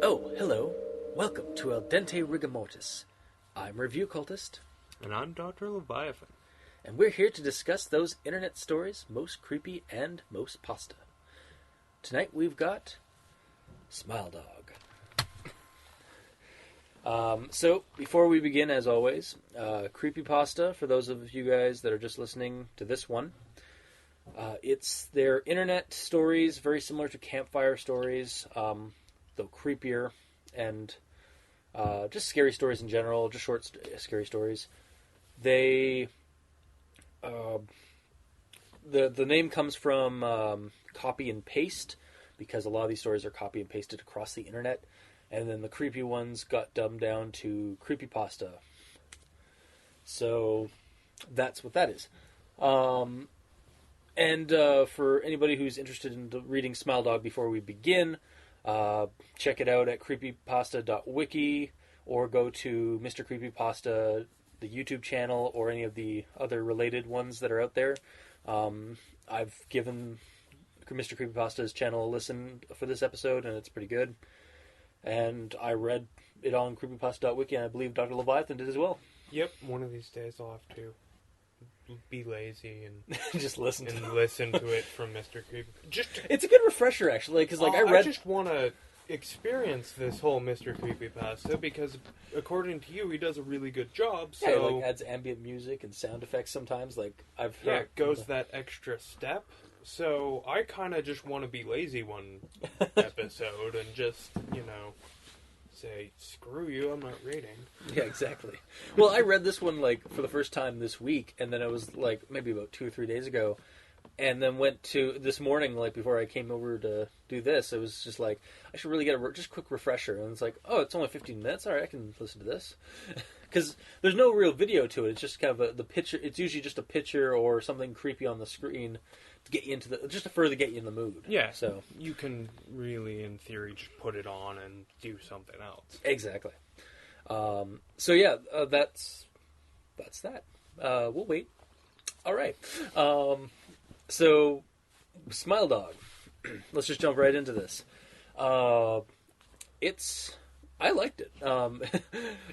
Oh, hello. Welcome to Dente Rigamortis. I'm Review Cultist. And I'm Dr. Leviathan. And we're here to discuss those internet stories most creepy and most pasta. Tonight we've got Smile.Dog. So, before we begin, as always, CreepyPasta, for those of you guys that are just listening to this one. It's their internet stories, very similar to campfire stories, though creepier, and just scary stories in general, just short, scary stories. They, the name comes from copy and paste, because a lot of these stories are copy and pasted across the internet, and then the creepy ones got dumbed down to CreepyPasta. So that's what that is. And for anybody who's interested in reading Smile.Dog before we begin, check it out at creepypasta.wiki, or go to Mr. Creepypasta, the YouTube channel, or any of the other related ones that are out there. I've given Mr. Creepypasta's channel a listen for this episode, and it's pretty good. And I read it on creepypasta.wiki, and I believe Dr. Leviathan did as well. Yep, one of these days I'll have to be lazy and just listen to it from Mr. Creepy. It's a good refresher, actually, because I just want to experience this whole Mr. Creepypasta, because according to you, he does a really good job. So yeah, he adds ambient music and sound effects sometimes. I've heard. Yeah, it goes that extra step. So I kind of just want to be lazy one episode and just say, screw you, I'm not reading. Yeah, exactly. Well, I read this one, for the first time this week, and then it was, maybe about 2 or 3 days ago, and then went to, this morning, before I came over to do this, it was just I should really get a just quick refresher, and it's oh, it's only 15 minutes, alright, I can listen to this. Because there's no real video to it, it's just kind of the picture, it's usually just a picture or something creepy on the screen to get you into just to further get you in the mood. Yeah, so you can really, in theory, just put it on and do something else. Exactly. So yeah, that's that. We'll wait. All right. So Smile.Dog. Let's just jump right into this. I liked it.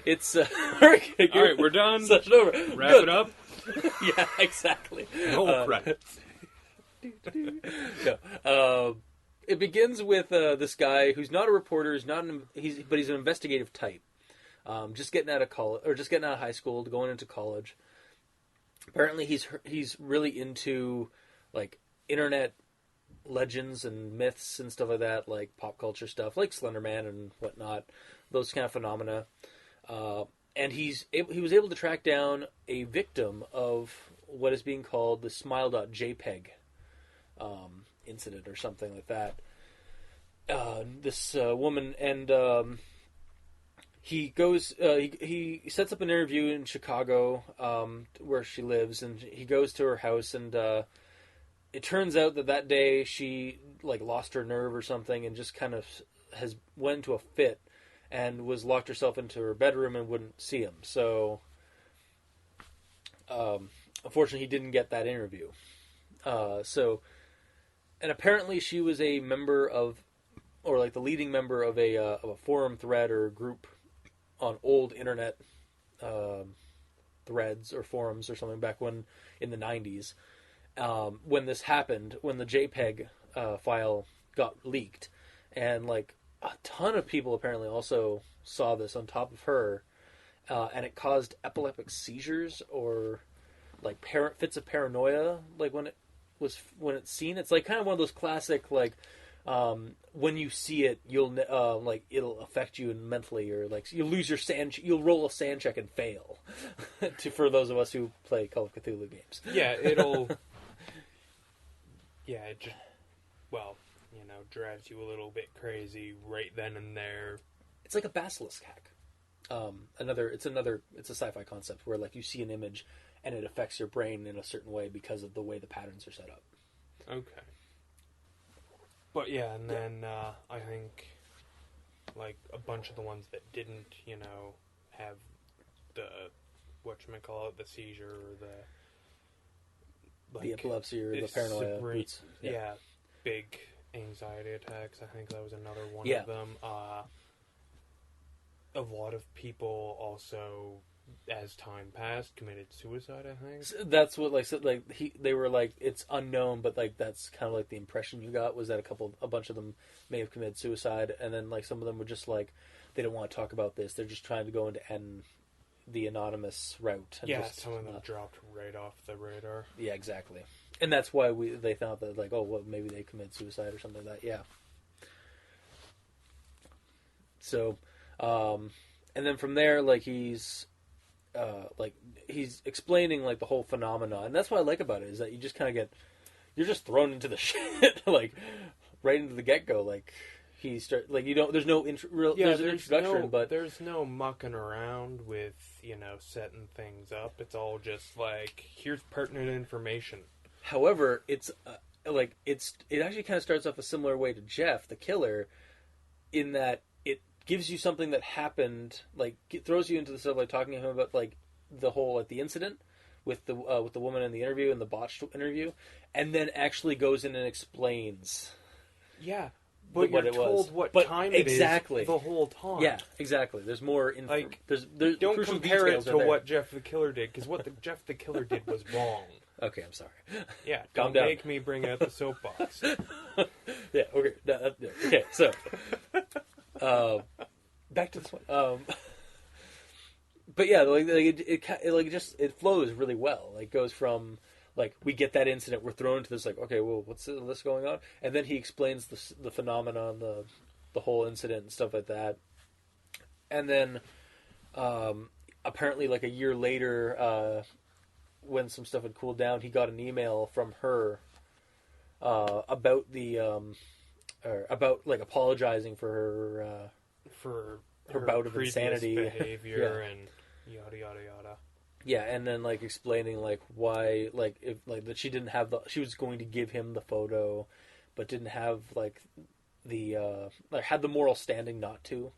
It's all right, we're done. Session over. Wrap Good. it up. Yeah, exactly. No credits. No. It begins with this guy who's not a reporter, but he's an investigative type. Just getting out of college, or just getting out of high school, going into college. Apparently, he's really into internet legends and myths and stuff like that, like pop culture stuff, like Slender Man and whatnot, those kind of phenomena. And he was able to track down a victim of what is being called the Smile.JPEG incident or something like that. This woman, and he goes, he sets up an interview in Chicago, where she lives, and he goes to her house, and it turns out that day she lost her nerve or something, and just kind of went into a fit, and was locked herself into her bedroom and wouldn't see him. So, unfortunately, he didn't get that interview. And apparently she was a member of, or the leading member of a forum thread or group on old internet threads or forums or something back when in the 90s. When this happened, when the JPEG file got leaked, and a ton of people apparently also saw this on top of her, and it caused epileptic seizures or fits of paranoia. When it's seen, it's kind of one of those classic when you see it, you'll it'll affect you mentally, or you'll lose your you'll roll a sand check and fail. For those of us who play Call of Cthulhu games, yeah, it'll. Yeah, it just, drives you a little bit crazy right then and there. It's like a basilisk hack. It's a sci-fi concept where you see an image and it affects your brain in a certain way because of the way the patterns are set up. Okay. But yeah, and then I think like a bunch of the ones that didn't, have the whatchamacallit, the seizure or the epilepsy or the paranoia. Yeah, big anxiety attacks. I think that was another one Yeah. of them. A lot of people also, as time passed, committed suicide. I think So that's what they were like it's unknown, but like that's kind of like the impression you got was that a bunch of them may have committed suicide, and then like some of them were just like they don't want to talk about this. They're just trying to go into the anonymous route. And some of them dropped right off the radar. Yeah, exactly. And that's why they thought that like, oh, well, maybe they committed suicide or something like that. Yeah. So, and then from there, like he's explaining like the whole phenomena, and that's what I like about it is that you just kind of you're just thrown into the shit like right into the get go. Like there's no there's an introduction, but there's no mucking around with setting things up. It's all just like here's pertinent information. However, it actually kind of starts off a similar way to Jeff the Killer, in that it gives you something that happened, like it throws you into the stuff like talking to him about like the whole like the incident with the woman in the interview and the botched interview, and then actually goes in and explains. Yeah, but you're told what time it is the whole time. Yeah, exactly. There's more there's don't compare it to what Jeff the Killer did, because what Jeff the Killer did was wrong. Okay, I'm sorry. Yeah, don't make me bring out the soapbox. Yeah, okay. Okay, so back to this one. But yeah, it flows really well. Like goes from like we get that incident, we're thrown into this like, okay, well, what's this going on? And then he explains the phenomenon, the whole incident and stuff like that. And then apparently like a year later, when some stuff had cooled down, he got an email from her about about like apologizing for her bout of insanity behavior and yada yada yada. Yeah, and then like explaining like why like if like that she was going to give him the photo, but didn't have like the had the moral standing not to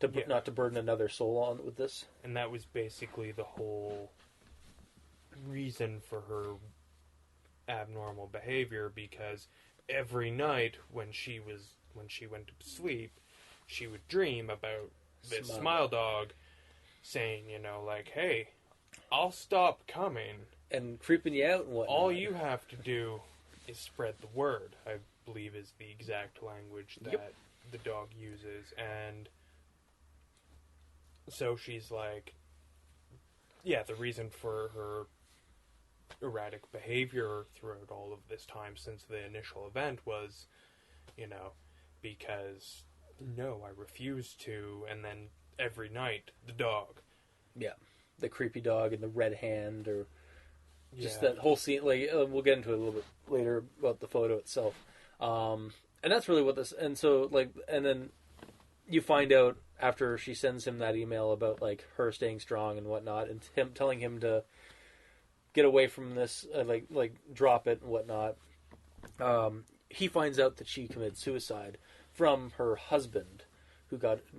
burden another soul on with this. And that was basically the whole reason for her abnormal behavior, because every night when she went to sleep, she would dream about this Smile.Dog saying, like, hey, I'll stop coming and creeping you out and whatnot. All you have to do is spread the word, I believe is the exact language that the dog uses. And so she's like, yeah, the reason for her erratic behavior throughout all of this time since the initial event was, because no, I refuse to, and then every night the dog. Yeah, the creepy dog and the red hand, or just that whole scene. Like we'll get into it a little bit later about the photo itself, and that's really what this. And so and then you find out after she sends him that email about like her staying strong and whatnot, and him telling him to get away from this, like drop it and whatnot. He finds out that she committed suicide from her husband, who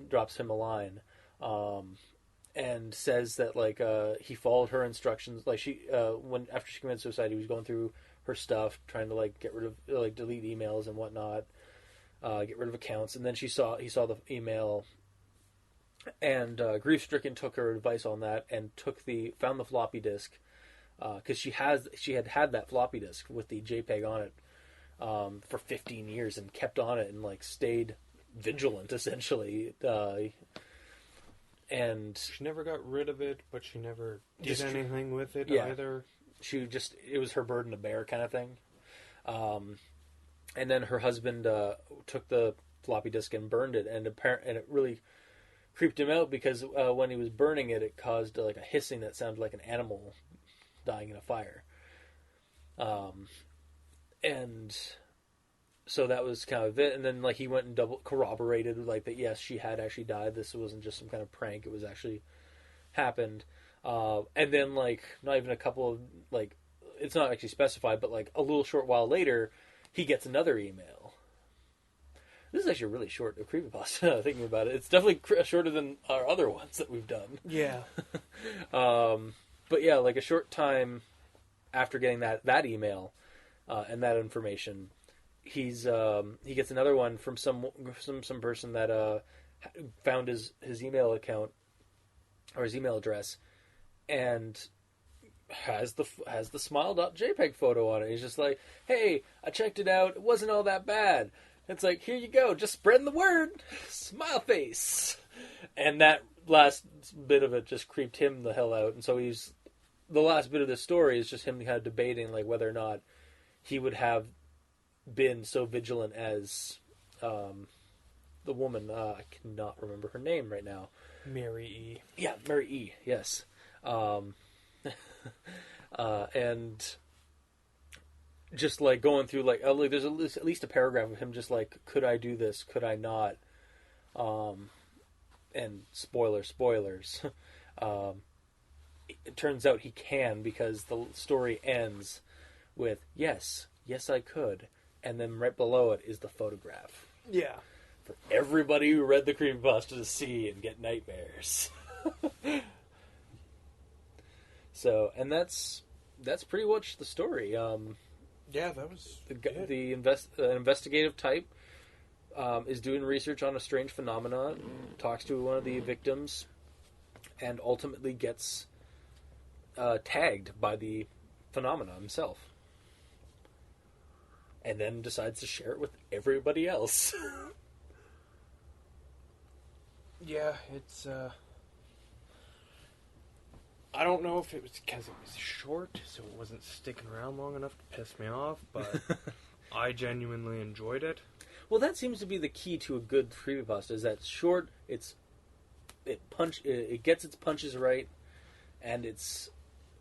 drops him a line, and says that like he followed her instructions. Like after she committed suicide, he was going through her stuff, trying to like get rid of delete emails and whatnot, get rid of accounts, and then he saw the email. And grief stricken took her advice on that and found the floppy disk. Because she had that floppy disk with the JPEG on it for 15 years and kept on it and like stayed vigilant essentially. And she never got rid of it, but she never did anything with it either. It was her burden to bear kind of thing. And then her husband took the floppy disk and burned it, and it really creeped him out because when he was burning it, it caused like a hissing that sounded like an animal dying in a fire. And so that was kind of it. And then like he went and double corroborated like that, yes, she had actually died. This wasn't just some kind of prank. It was actually happened. And then like not even a couple of like, it's not actually specified, but like a little short while later, he gets another email This is actually a really short creepypasta, thinking about it. It's definitely shorter than our other ones that we've done. Yeah. But yeah, like a short time after getting that email and that information, he gets another one from some person that found his email account or his email address and has the Smile.jpg photo on it. He's just like, hey, I checked it out. It wasn't all that bad. It's like, here you go, just spreading the word. Smile face. And that last bit of it just creeped him the hell out. And so the last bit of the story is just him kind of debating like whether or not he would have been so vigilant as the woman. I cannot remember her name right now. Mary E. Yeah, Mary E. Yes. And just like going through like there's at least a paragraph of him just like, could I do this? Could I not? And spoilers. It turns out he can, because the story ends with yes I could, and then right below it is the photograph. Yeah. For everybody who read the creepypasta to see and get nightmares. So, and that's pretty much the story. Yeah, that was the investigative type is doing research on a strange phenomenon, talks to one of the victims, and ultimately gets tagged by the phenomena himself. And then decides to share it with everybody else. Yeah, it's, I don't know if it was because it was short, so it wasn't sticking around long enough to piss me off, but I genuinely enjoyed it. Well, that seems to be the key to a good creepypasta, is that it's short, it gets its punches right, and it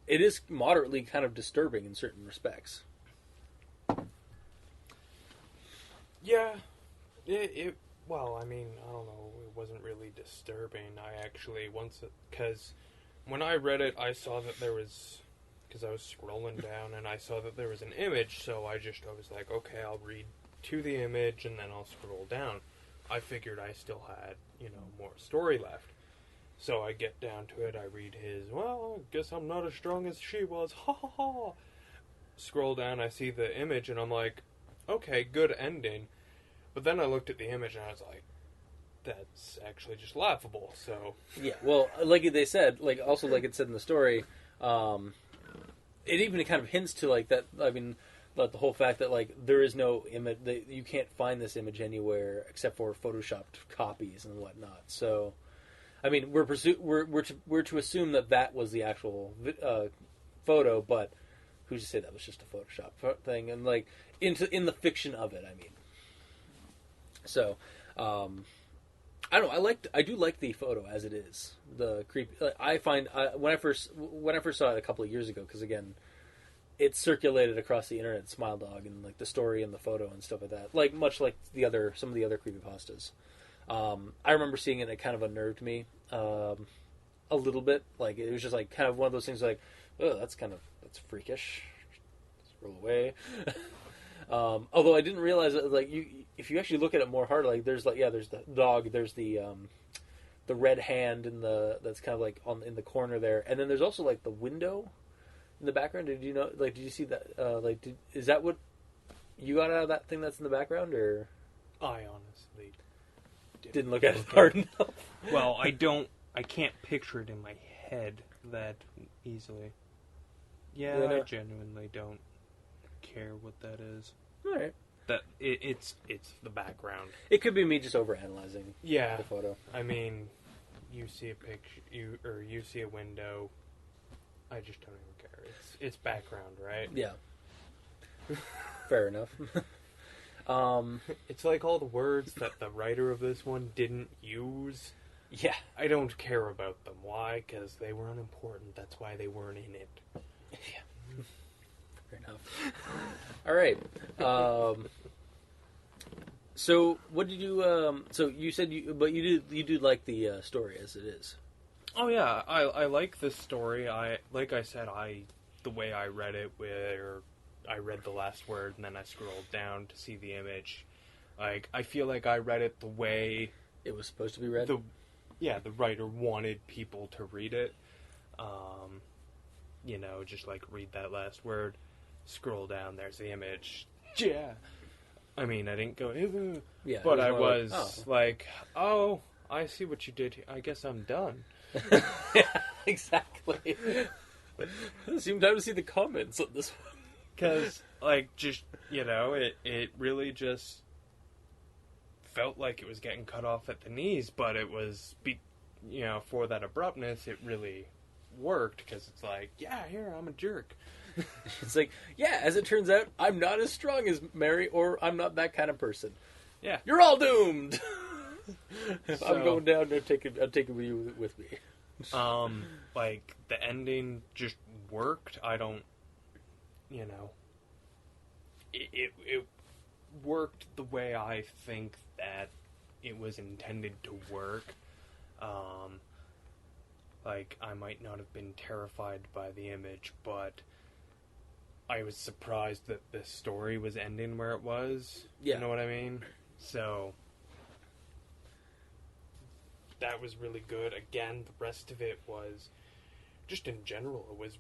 is moderately kind of disturbing in certain respects. Yeah, well, I mean, I don't know, it wasn't really disturbing. I actually, because when I read it, I saw that there was, because I was scrolling down, and I saw that there was an image, so I was like, okay, I'll read to the image, and then I'll scroll down. I figured I still had, more story left. So I get down to it, I read his, well, I guess I'm not as strong as she was, ha ha ha. Scroll down, I see the image, and I'm like, okay, good ending. But then I looked at the image, and I was like, that's actually just laughable, so... Yeah, well, like they said, like it said in the story, it even kind of hints to, like, that, I mean, the whole fact that, like, there is no image, you can't find this image anywhere except for photoshopped copies and whatnot, so... I mean, we're to assume that was the actual photo, but who's to say that was just a Photoshop thing? And like in the fiction of it, I mean. So, I don't know. I do like the photo as it is. The creepy. I find when I first saw it a couple of years ago, because again, it circulated across the internet, Smile.Dog, and like the story and the photo and stuff like that. Like much like some of the other creepypastas. I remember seeing it and it kind of unnerved me a little bit. Like, it was just like kind of one of those things like, oh, that's freakish. Just roll away. Although I didn't realize that, like, if you actually look at it more hard, like, there's the dog, there's the red hand that's kind of like in the corner there, and then there's also like the window in the background. Did you see that? Is that what you got out of that thing that's in the background, or? I honestly didn't look at it hard enough. Well, I can't picture it in my head that easily. Yeah, I genuinely don't care what that is. All right. That it's the background. It could be me just overanalyzing the photo. I mean, you see a picture, you see a window. I just don't even care. It's background, right? Yeah. Fair enough. It's like all the words that the writer of this one didn't use. Yeah. I don't care about them. Why? Because they were unimportant. That's why they weren't in it. Yeah. Fair enough. All right. So what did you? So you said you do like the story as it is. Oh yeah, I like this story. The way I read it, where I read the last word and then I scrolled down to see the image. Like, I feel like I read it the way It was supposed to be read. the writer wanted people to read it. Just like read that last word, scroll down, there's the image. Yeah. I mean, I didn't go, ew, Yeah, but I more was like, oh, I see what you did here. I guess I'm done. Yeah, exactly. It seemed time to see the comments on this one. Because, it really just felt like it was getting cut off at the knees, but it was, for that abruptness, it really worked, because it's like, yeah, here, I'm a jerk. It's like, yeah, as it turns out, I'm not as strong as Mary, or I'm not that kind of person. Yeah. You're all doomed! So, I'm going down, I'm taking you with me. The ending just worked. I don't, it worked the way I think that it was intended to work. I might not have been terrified by the image, but I was surprised that the story was ending where it was. Yeah. You know what I mean? So that was really good. Again, the rest of it was just in general, it was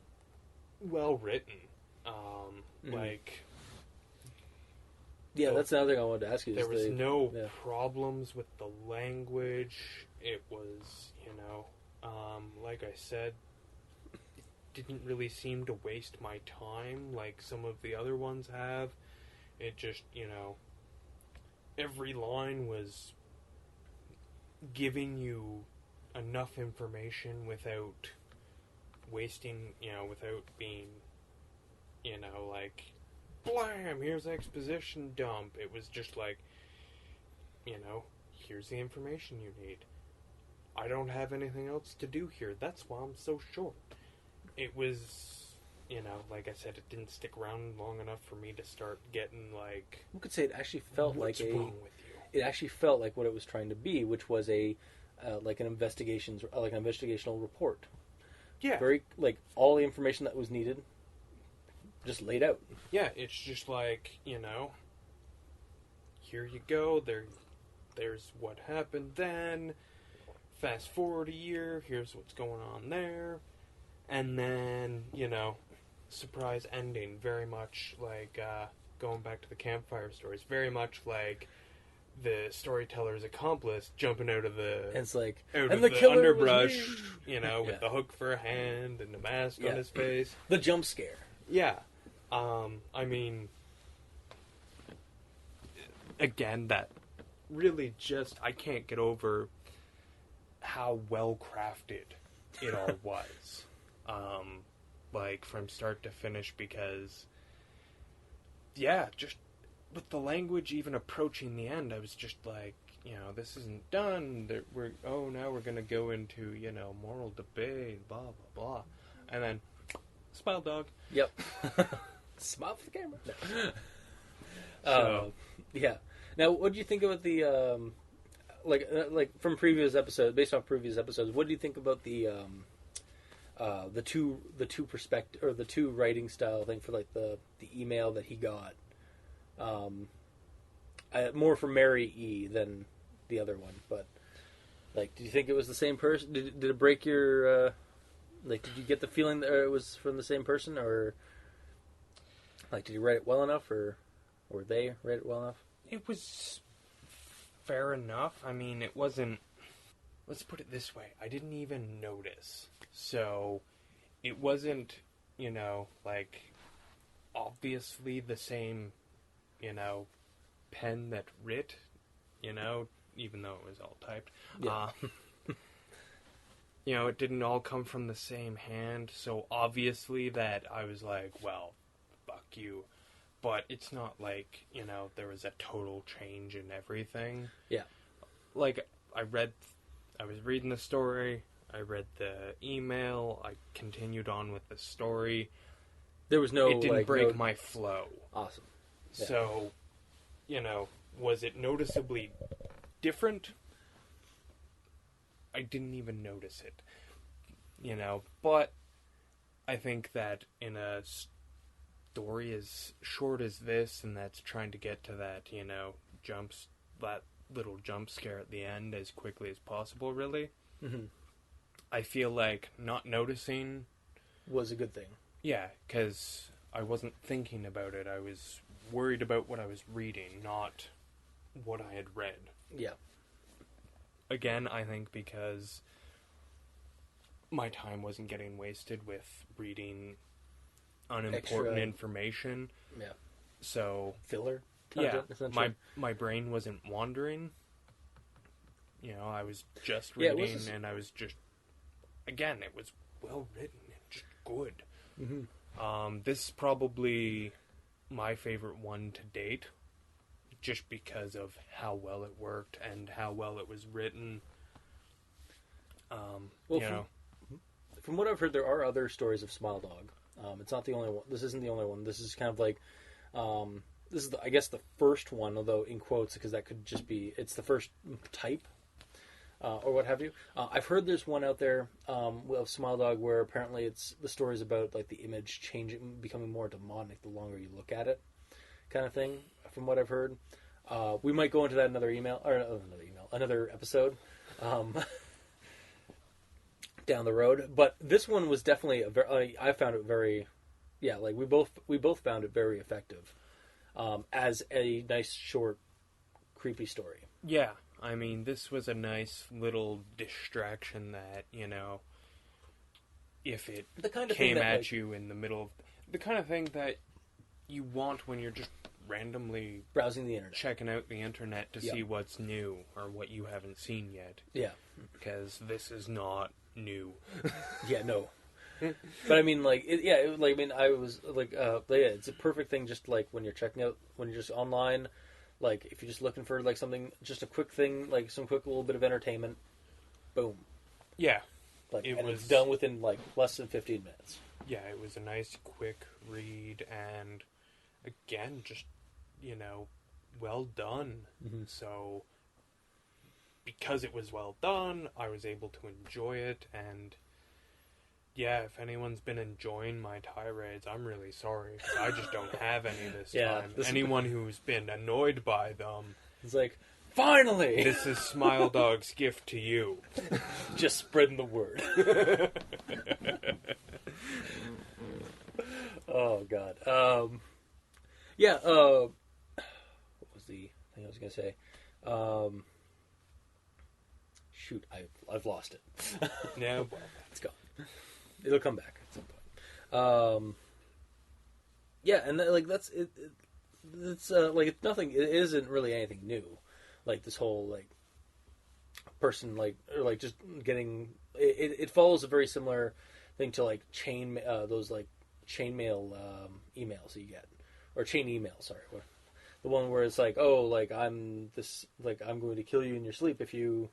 well written. Yeah, that's another thing I wanted to ask you. There was no problems with the language. It was, like I said, it didn't really seem to waste my time like some of the other ones have. It just, every line was giving you enough information without wasting, without being, blam, here's exposition dump. It was just like, here's the information you need. I don't have anything else to do here. That's why I'm so short. It was, like I said, it didn't stick around long enough for me to start getting like. You could say it actually felt what's like wrong with you? It actually felt like what it was trying to be, which was an investigational report. Yeah. Very all the information that was needed, just laid out. Yeah, it's just like here you go. There's what happened then. Fast forward a year. Here's what's going on there, and then surprise ending. Very much like going back to the campfire stories. Very much like the storyteller's accomplice jumping out of the And it's like, out and of the the killer was underbrush, me. With the hook for a hand and the mask on his face. The jump scare. Yeah. I mean, again, that really just, I can't get over how well crafted it all was. From start to finish, because, just with the language even approaching the end, I was just like, this isn't done. Now we're going to go into, moral debate, blah, blah, blah. And then, Smile.Dog. Yep. Smile for the camera. No. So, yeah. Now, what do you think about the, from previous episodes, based on previous episodes, what do you think about the two perspective, or the two writing style thing for the email that he got? More from Mary E than the other one, but do you think it was the same person? Did it break your did you get the feeling that it was from the same person, or did you write it well enough, or they write it well enough? It was fair enough. I mean, it wasn't. Let's put it this way: I didn't even notice, so it wasn't, obviously the same, pen that writ, even though it was all typed. Yeah. It didn't all come from the same hand, so obviously that I was like, well, fuck you. But it's not like, there was a total change in everything. Yeah. I was reading the story, I read the email, I continued on with the story. There was no... It didn't break my flow. Awesome. Yeah. So, was it noticeably different? I didn't even notice it. But I think that in a story as short as this, and that's trying to get to that, that little jump scare at the end as quickly as possible, really. Mm-hmm. I feel like not noticing was a good thing. Yeah, because I wasn't thinking about it. I was worried about what I was reading, not what I had read. Yeah. Again, I think because my time wasn't getting wasted with reading unimportant information. Yeah. So filler. Yeah, my brain wasn't wandering. I was just reading, and I was just, again, it was well written and just good. Mm-hmm. This is probably my favorite one to date, just because of how well it worked and how well it was written. From what I've heard, there are other stories of Smile.Dog. It's not the only one. This isn't the only one. This is kind of like, this is, I guess, the first one, although in quotes, because that could just be, it's the first type, or what have you. I've heard there's one out there of Smile.Dog where apparently the story's about like the image changing, becoming more demonic the longer you look at it, kind of thing. From what I've heard, we might go into that another episode. Down the road, but this one was definitely I found it very, like we both found it very effective, as a nice short, creepy story. Yeah, I mean, this was a nice little distraction that if it came at you in the middle of the kind of thing that you want when you're just randomly browsing the internet, checking out the internet to see what's new or what you haven't seen yet. Yeah, because this is not new. Yeah, no. But I mean, I was like, it's a perfect thing. Just like when you're checking out, when you're just online, like if you're just looking for like something, just a quick thing, like some quick little bit of entertainment, boom. Yeah, it's done within like less than 15 minutes. Yeah, it was a nice quick read, and again, just well done. Mm-hmm. So, because it was well done, I was able to enjoy it, and yeah, if anyone's been enjoying my tirades, I'm really sorry, because I just don't have any this time. Anyone who's been annoyed by them, it's like, finally! This is Smile.Dog's gift to you. Just spreading the word. Oh, God. What was the thing I was going to say? Shoot, I've lost it. No, it's gone. It'll come back at some point. And that's it. It's it's nothing. It isn't really anything new. Like this whole person just getting it follows a very similar thing to those chainmail emails that you get, or chain emails. Sorry, the one where it's like, I'm going to kill you in your sleep if you.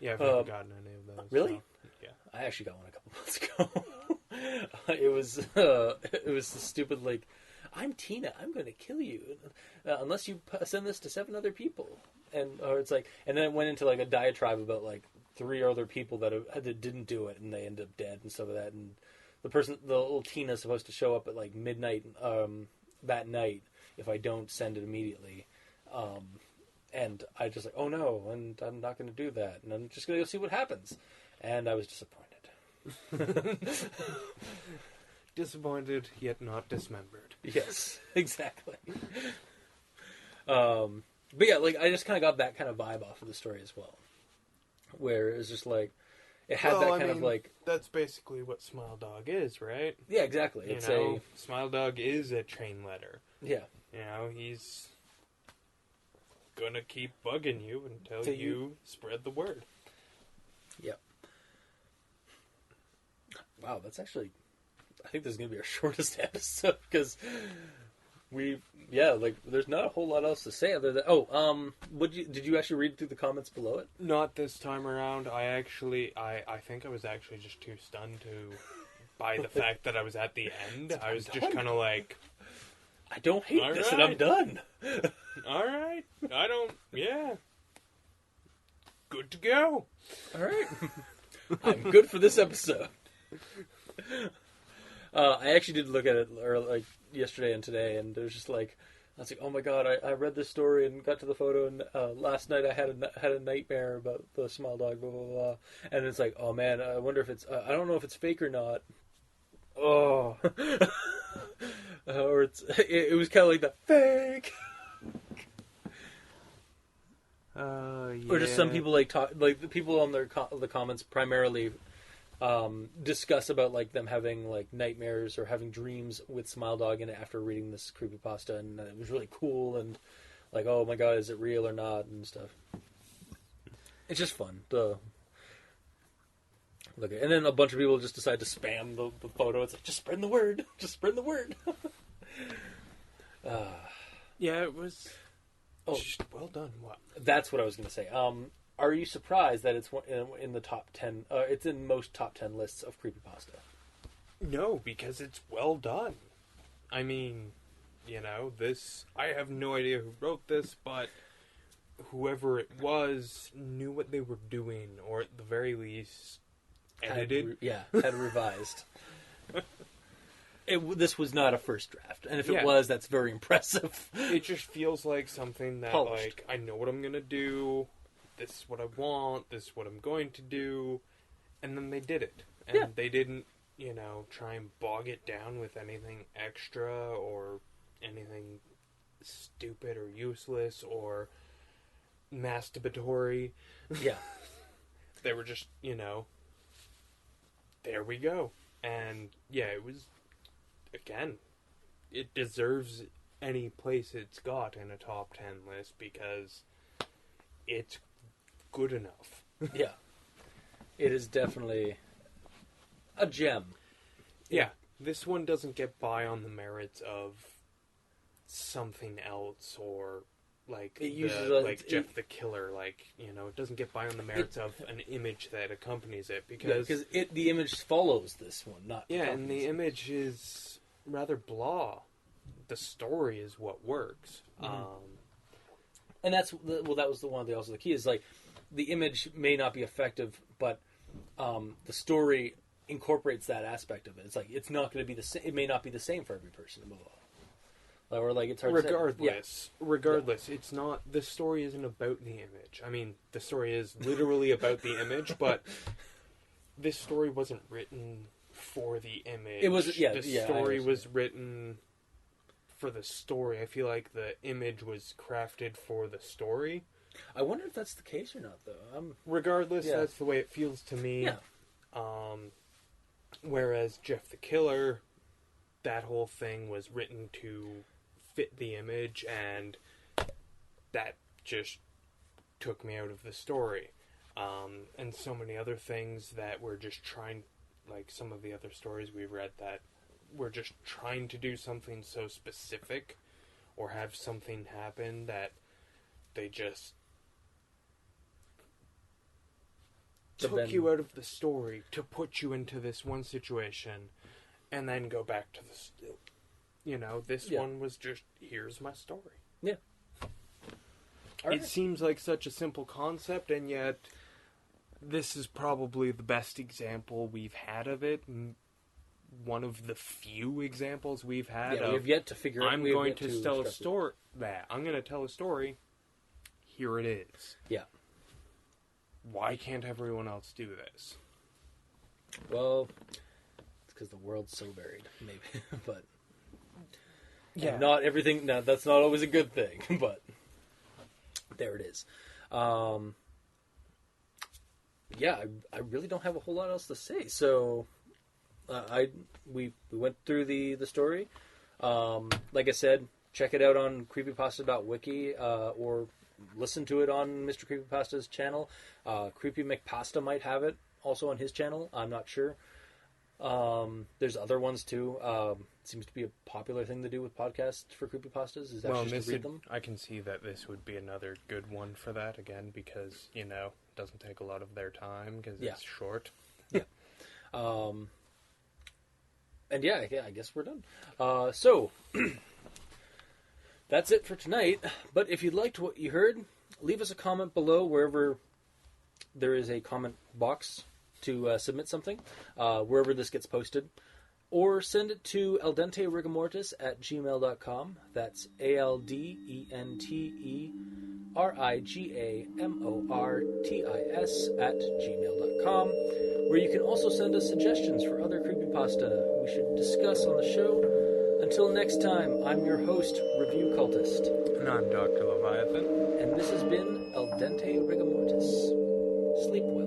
Yeah, I've never gotten any of those. Really? So, yeah. I actually got one a couple months ago. It was the stupid I'm Tina. I'm going to kill you unless you send this to 7 other people. And then it went into a diatribe about 3 other people that didn't do it, and they end up dead and stuff like that. And the little Tina is supposed to show up at midnight that night if I don't send it immediately. And I just oh no, and I'm not going to do that, and I'm just going to go see what happens. And I was disappointed. Disappointed, yet not dismembered. Yes, exactly. But yeah, I just kind of got that kind of vibe off of the story as well, where it was just it had that's basically what Smile.Dog is, right? Yeah, exactly. Smile.Dog is a chain letter. Yeah. He's gonna keep bugging you until you spread the word. Yep. Wow, that's actually, I think this is gonna be our shortest episode because there's not a whole lot else to say other than did you actually read through the comments below it? Not this time around. I think I was actually just too stunned by the fact that I was at the end. I was just kind of I don't hate this, and I'm done. All right. Yeah. Good to go. All right. I'm good for this episode. I actually did look at it yesterday and today, and it was just I was like, oh my god, I read this story and got to the photo, and last night I had a nightmare about the Smile.Dog, blah blah blah, and it's like, oh man, I wonder if it's I don't know if it's fake or not. Oh, or it was kind of like the fake. Yeah. Or just some people like the people on the comments primarily discuss about like them having like nightmares or having dreams with Smile.Dog in it after reading this creepypasta, and it was really cool, and like, oh my god, is it real or not, and stuff. It's just fun to look at. And then a bunch of people just decide to spam the photo. It's like, just spread the word, just spread the word. Yeah, it was. Oh, well done. What? That's what I was going to say. Are you surprised that it's in the top 10? It's in most top 10 lists of creepypasta. No, because it's well done. I mean, this. I have no idea who wrote this, but whoever it was knew what they were doing, or at the very least, edited. Had revised. This was not a first draft, and if it Yeah. was, that's very impressive. It just feels like something that, Polished. like, I know what I'm gonna do. This is what I want. This is what I'm going to do, and then they did it, and they didn't, try and bog it down with anything extra or anything stupid or useless or masturbatory. Yeah. They were just, there we go. And yeah, it was, again, it deserves any place it's got in a top 10 list because it's good enough. Yeah. It is definitely a gem. Yeah, this one doesn't get by on the merits of something else or like It uses like Jeff the Killer, it doesn't get by on the merits of an image that accompanies it because the image follows this one, not and the image is rather blah. The story is what works. Mm-hmm. And that was also the key is like the image may not be effective, but the story incorporates that aspect of it. It's like it's not going to be the same. It may not be the same for every person. Or like it's hard regardless, it's not. The story isn't about the image. I mean, the story is literally about the image, but this story wasn't written for the image. It was the story was written for the story. I feel like the image was crafted for the story. I wonder if that's the case or not, though. Regardless, that's the way it feels to me. Yeah. Whereas Jeff the Killer, that whole thing was written to fit the image, and that just took me out of the story. And so many other things that were just trying, like some of the other stories we read that were just trying to do something so specific or have something happen that they just took you out of the story to put you into this one situation and then go back to the... this one was just, here's my story. Yeah. It seems like such a simple concept, and yet this is probably the best example we've had of it. One of the few examples we've had of... we have yet to figure out... I'm going to tell a story. I'm going to tell a story. Here it is. Yeah. Why can't everyone else do this? Well, it's because the world's so varied, maybe. But yeah, not everything. No, that's not always a good thing. But there it is. Yeah, I really don't have a whole lot else to say. So we went through the story. Like I said, check it out on creepypasta.wiki or listen to it on Mr. Creepypasta's channel. Creepy McPasta might have it also on his channel. I'm not sure. There's other ones too. Seems to be a popular thing to do with podcasts for creepypastas. Is actually just to read them. I can see that this would be another good one for that again because it doesn't take a lot of their time because it's short. Yeah. And I guess we're done. So that's it for tonight. But if you liked what you heard, leave us a comment below wherever there is a comment box to submit something, wherever this gets posted. or send it to Dente Rigamortis at gmail.com. That's ALDENTERIGAMORTIS at gmail.com, where you can also send us suggestions for other creepypasta we should discuss on the show. Until next time, I'm your host, Review Cultist. And I'm Dr. Leviathan. And this has been Dente Rigamortis. Sleep well.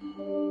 Mm-hmm.